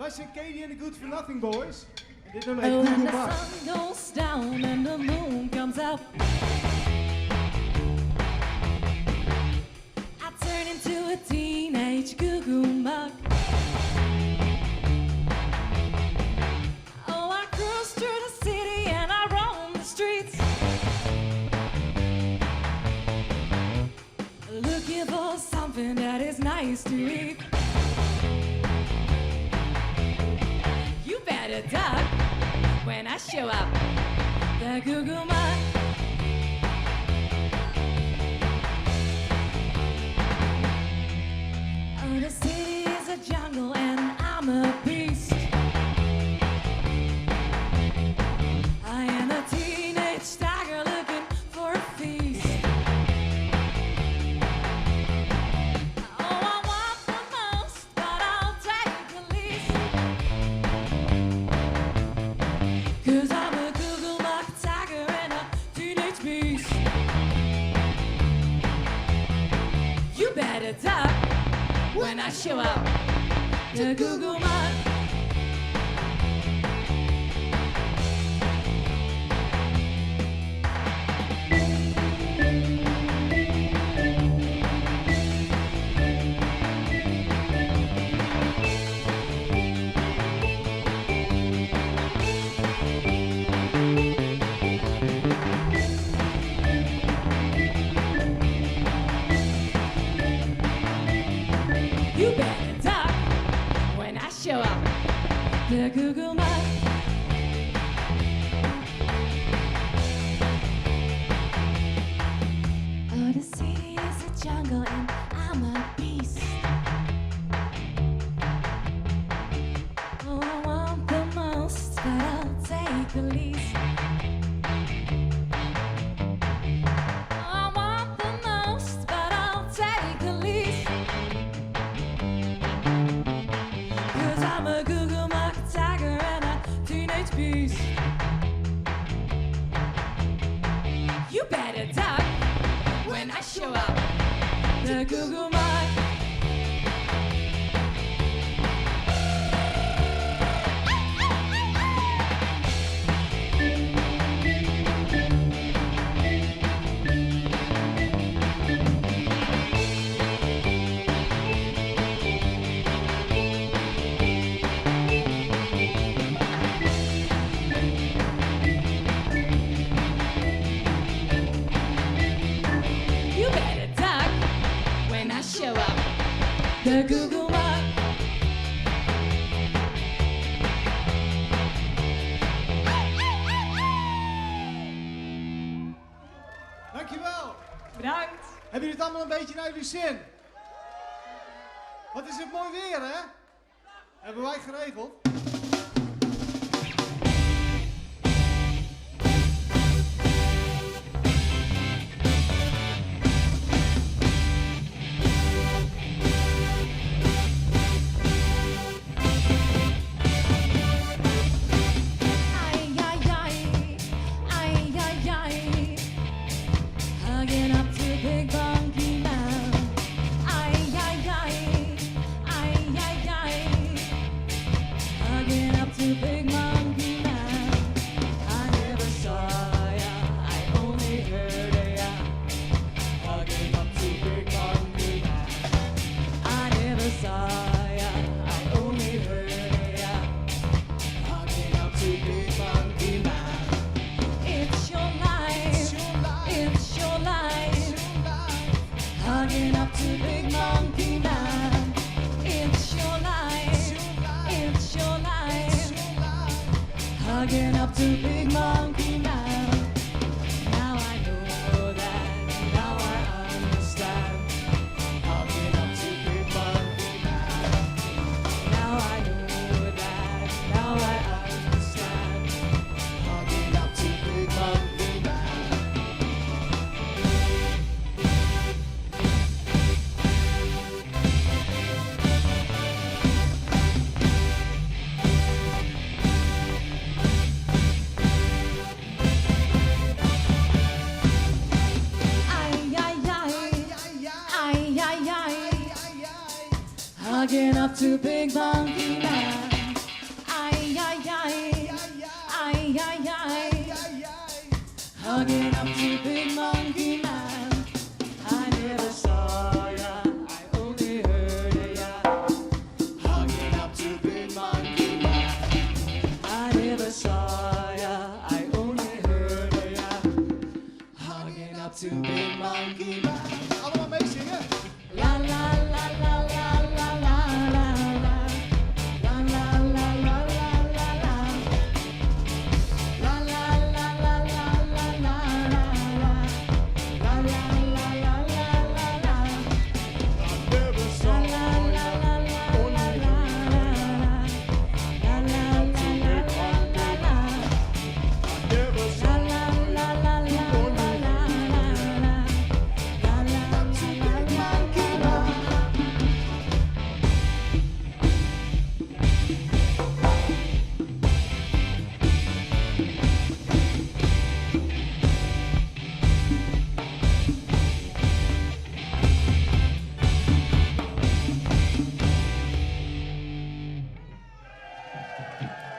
Wij zijn Katie and the Good for Nothing Boys. En dit nummer Oh, heet when Google the Maps. sun goes down and the moon comes out, I turn into a teenage goo-goo mug. Oh, I cruise through the city and I roam the streets, looking for something that is nice to eat. You better duck when I show up, the Google Mug. Oh, the city is a jungle and I'm a beast. I am a teenage tiger looking for a feast. Oh, I want the most, but I'll take the least. 'Cause I'm a Google Mug tiger and a teenage beast. You better duck when I show up, the Google Mug. You better duck when I show up, the Google Mug. Oh, the city is a jungle and I'm a beast. Oh, I want the most, but I'll take the least. Oh, I want the most, but I'll take the least. 'Cause I'm a Google Mug tiger and a teenage beast. You better duck when I show up, the Google Mug. You better duck when I show up, the Google Mug. Dankjewel. Bedankt. Hebben jullie het allemaal een beetje naar jullie zin? Wat is het mooi weer, hè? Hebben wij geregeld. Ay, ay, ay, ay, ay, ay. Hugging up to Big Monkey Man. Ay, ay, ay, ay, ay, ay. Hugging up to Big Monkey Man. I never saw ya, I only heard ya. Hugging up to Big Monkey Man. I never saw ya, I only heard ya. Hugging up to Big Monkey Man. It's your life, it's your life. Hugging up to Big Monkey Man. It's your life, it's your life. Hugging up to Big Monkey Man. Now I know that, now I understand. Hugging up to Big Monkey Man. Now I know that, now I understand. Hugging up to Big Monkey Man. Hugging up to Big Monkey Man. ay, ay. Ai, ai. Hugging up to Big Monkey Man. I never saw ya, I only heard ya. Hugging up to Big Monkey Man. I never saw ya, I only heard ya. Hugging up to Big Monkey Man. Allemaal meezingen. La la la la la la la la la. La la la la la la la. La la la la la la la la la. La la la la la la la. Never La saw la la la la la la la. La la la la la la la. never La la la la la la la la. La la la to Big Monkey Man.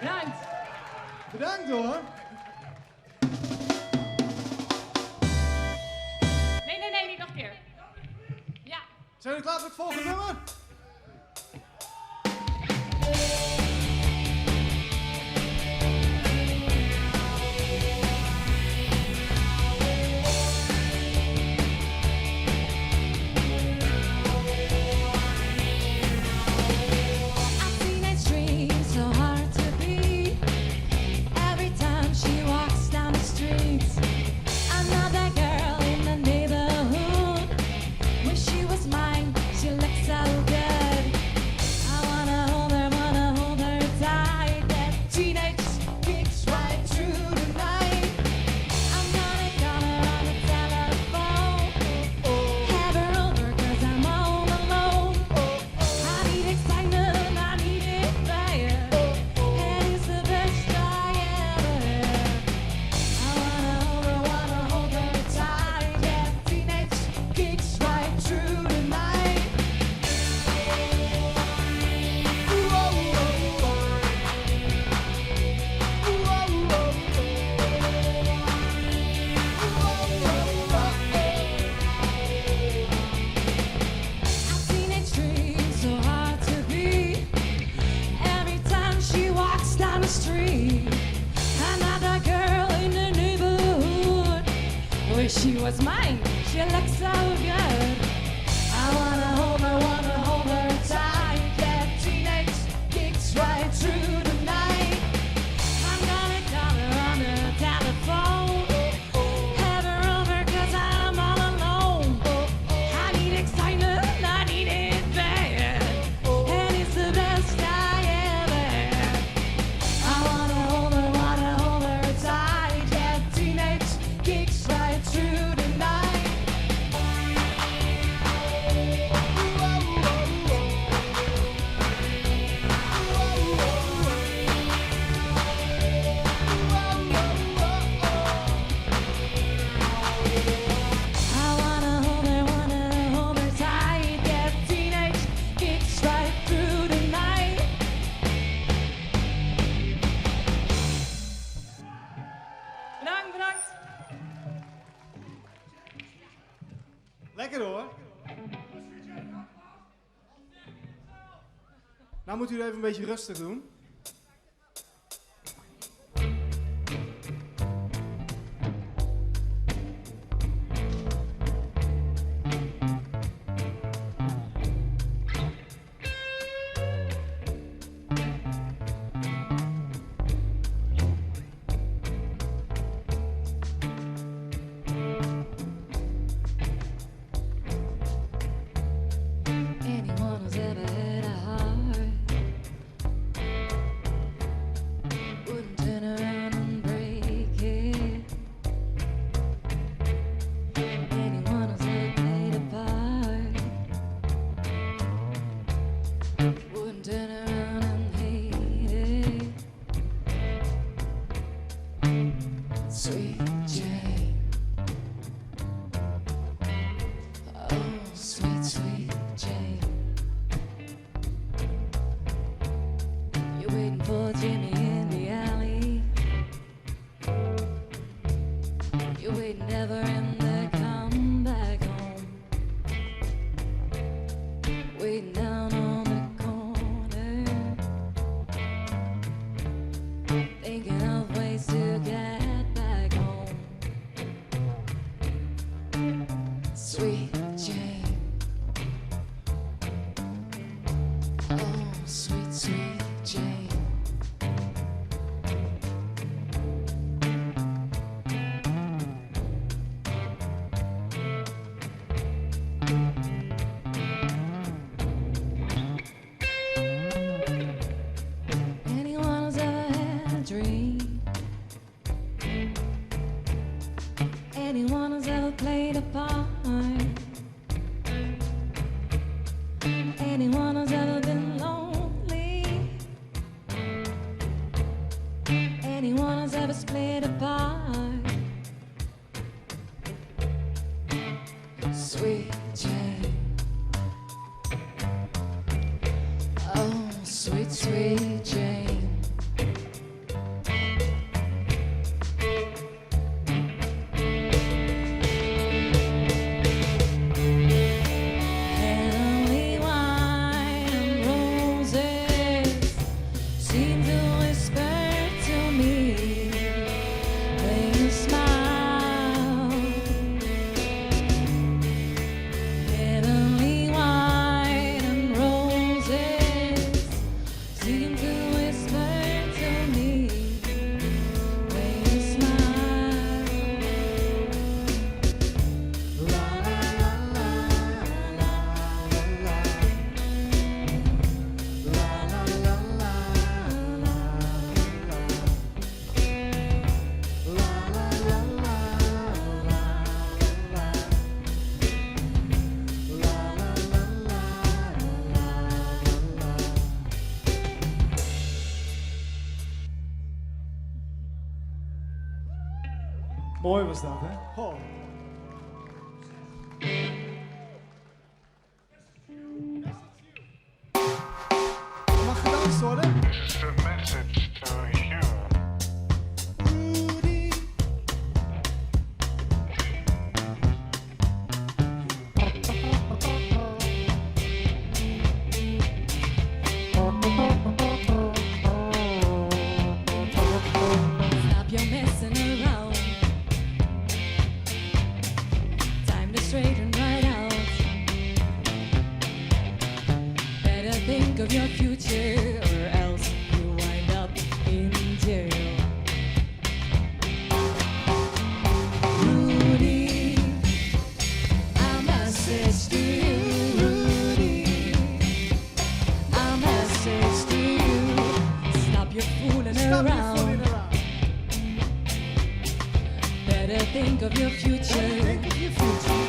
Bedankt. Bedankt hoor. Nee, niet nog een keer. Ja. Zijn jullie klaar voor het volgende nummer? I've seen it dream so hard to be. Every time she walks down the street, another girl in the neighborhood. Wish she was mine. She looks so good. I wanna hold her tight. That teenage kicks right through the night. I'm gonna call her on the telephone. Have her over 'cause I'm all alone. I need excitement, I need it bad. And it's the best I ever had. I wanna hold her tight. That teenage kicks right through the night. I've seen it dream so hard to be. Every time she walks down the street, another girl in the neighborhood. Wish she was mine. She looks so good. I wanna hold her tight. That teenage kicks right through the night. I'm gonna call her on the telephone. Have her over 'cause I'm all alone. I need excitement, I need it bad. And it's the best I ever had. I wanna hold her tight. That teenage kicks right through the night. I wanna hold her tight. That teenage kicks right through the night. Bedankt. Lekker hoor. Nou moet u even een beetje rustig doen. Anyone who's ever had a heart sweet, sweet Jane. Anyone who's ever had a dream, anyone who's ever played a part, anyone who's ever been lonely, anyone who's ever played a part, Sweet Jane. Oh, sweet, sweet Jane. heavenly wine and roses seem to whisper to me when you smile. Heavenly wine and roses seem to whisper to me when you smile. La la la la la la la la la la Mooi was dat, hè? Goh. Mag gedanst worden? It's a message to you. Rudy. Stop your messing around. Time to straighten right out. Better think of your future, or else you wind up in jail. Rudy, a message to you, Rudy. A message to you. Stop your fooling Stop your around. fooling around. Better think of your future. Think of your future.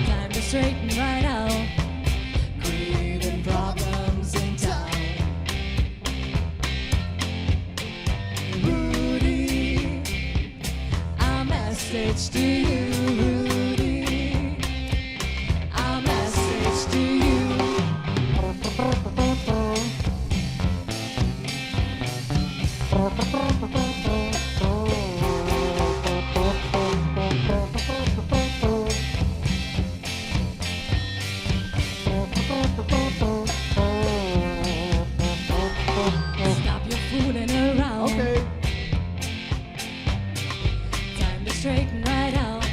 Time to straighten right out. Creating problems in town. Rudy, a message to you, Rudy. A message to you. Stop your fooling around. Oké. Time to straighten right out.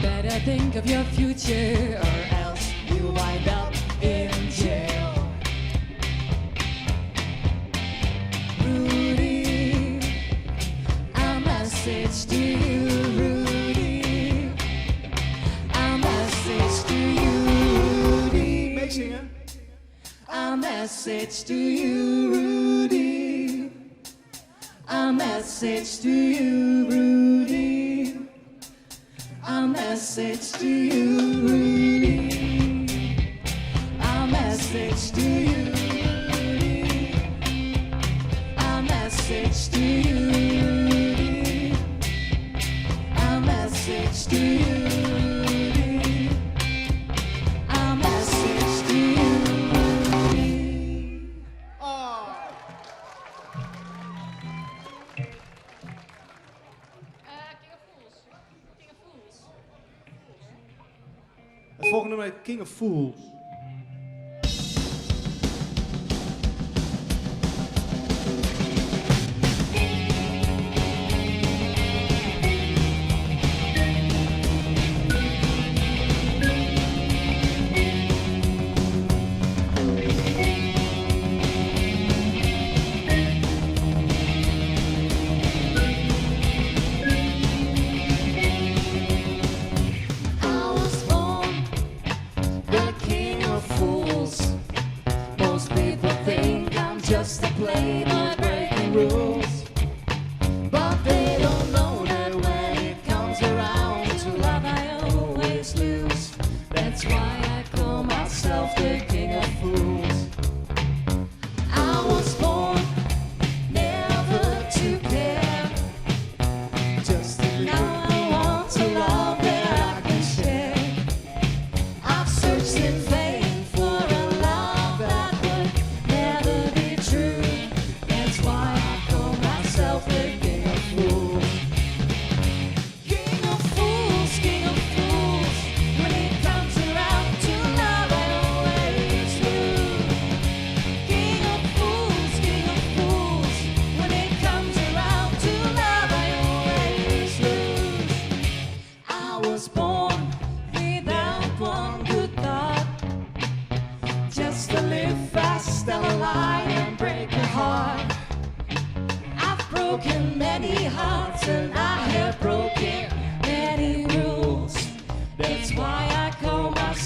Better think of your future, or else you wind up in jail. Rudy, a message to you, Rudy. A message to you, Rudy. Meezingen. A message to you, Rudy. A message to you, Rudy. A message to you, Rudy. A message to you, Rudy. A message to you, Rudy. A message to you, Rudy. A message to you, Rudy. Ah. King of Fools. King of Fools. Het volgende nummer heet King of Fools.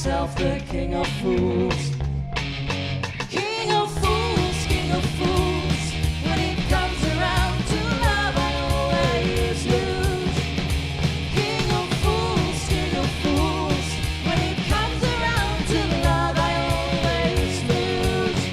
myself the king of fools. King of fools, king of fools. When it comes around to love, I always lose. King of fools, king of fools. When it comes around to love, I always lose.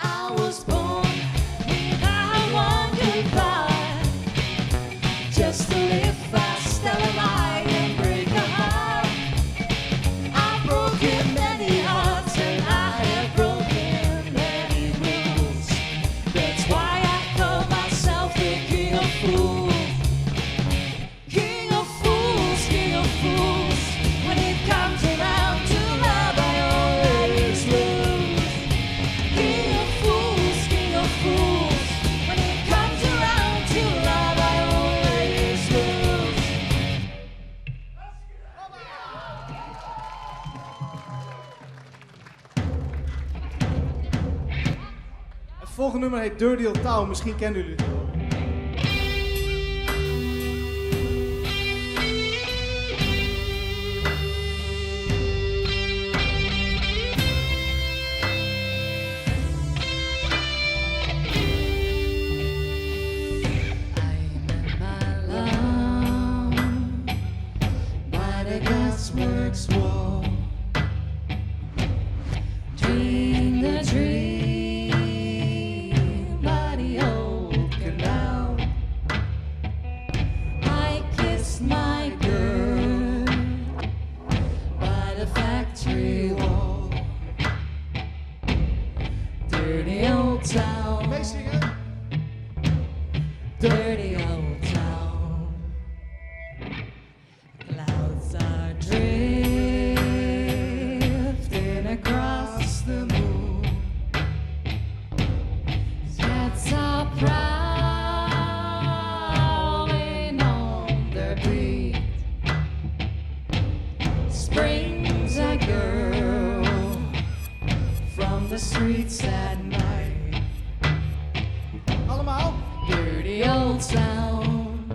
I was born without one goodbye, just to live fast, tell a lie, and break a heart. I've broken many hearts and I have broken many rules. That's why I call myself the king of fools. King of fools, king of fools. When it comes around to love, I always lose. King of fools, king of fools. When it comes around to love, I always lose. Het volgende nummer heet Dirty Old Town. Misschien kennen jullie het wel. By the gasworks wall, dream the dream by the old canal. I kissed my girl by the factory wall. Dirty old town, Meezingen. dirty old town. Clouds are drifting across the moon. Jets are prowling on their beat. Springs a girl from the streets at night. Allemaal. Dirty old town,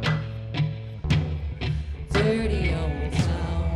dirty old town.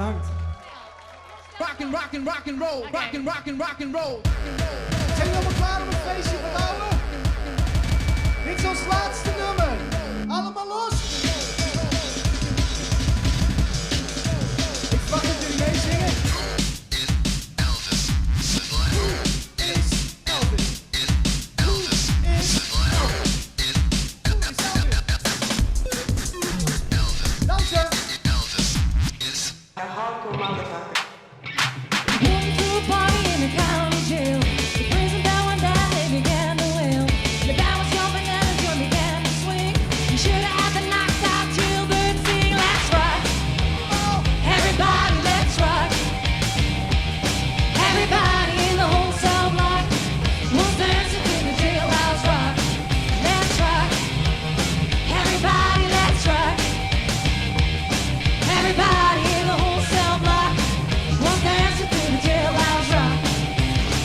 Bedankt. Rockin', rockin', rockin' roll. Rockin', rockin', rockin' roll. Zijn jullie allemaal klaar om het feestje te bouwen? Dit is ons laatste nummer. Allemaal los. Ik verwacht dat jullie meezingen. Who is Elvis? Who is Elvis? Who is Elvis? Dansen. Going to a party in the county jail. The prison bell went down, they began to wail. The band was jumping and the drum began to swing. You should have had the knocked out jailbird sing. Let's rock, everybody, let's rock. Everybody in the whole cell block was dancing to the jailhouse rock. Let's rock, everybody, let's rock. Everybody in the whole cell block was dancing to the jailhouse rock.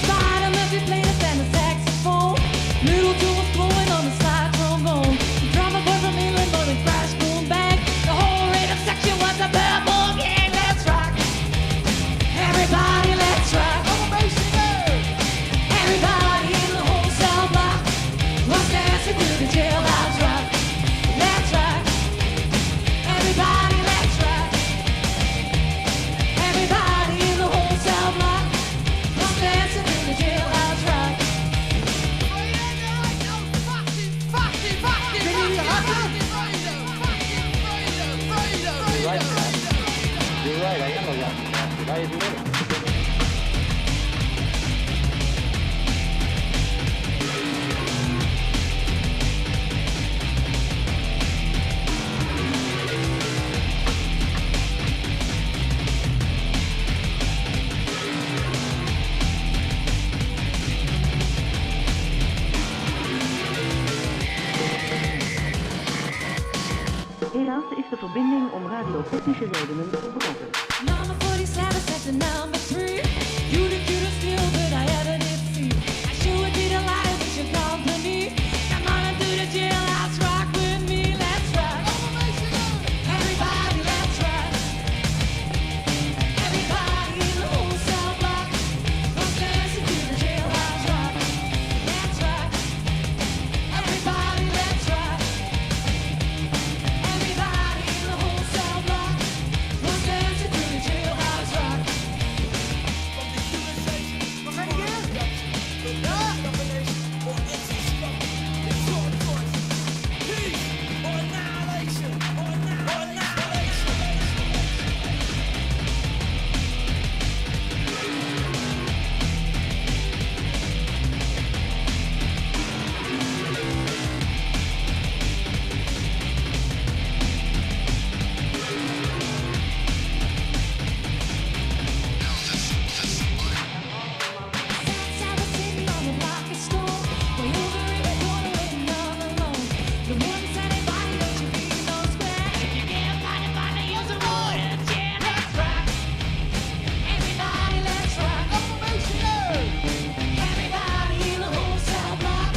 Spider Murphy played a tenor saxophone. Little Joe was blowing on the slide trombone. The drummer boy from England blowing crash boom bang. The whole rhythm section was a purple gang. Let's rock, everybody, let's rock. Everybody in the whole cell block was dancing to the jailhouse rock. Let's rock, everybody, let's rock. Everybody in the whole cell block was dancing to the jailhouse rock. You're right, I am a young bastard. I admit it. Helaas is de verbinding om radiotechnische redenen verbroken. Number 47, section number 3. You the cutest still that I ever did see. I sure didn't lie with your company. Come on and do the jailhouse rock with me. Let's rock. Everybody, let's rock. Everybody in the whole cell block was dancing to the jailhouse rock. Let's rock. Everybody, let's rock. Everybody in the whole cell block was dancing to the jailhouse rock. Outside the city on the block of stone, way over in the corner waiting all alone. The one said, "Anybody, don't you feel no square? If you can't find it, use a road and a chair." Let's rock, everybody, let's rock. Everybody in the whole cell block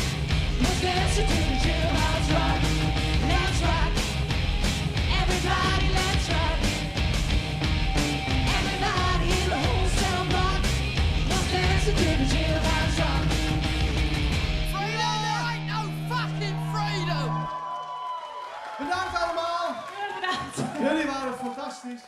was dancing to the jailhouse rock. Let's rock, everybody, let's rock. Everybody in the whole cell block was dancing to the jailhouse rock. Bedankt allemaal. Bedankt. Jullie waren fantastisch.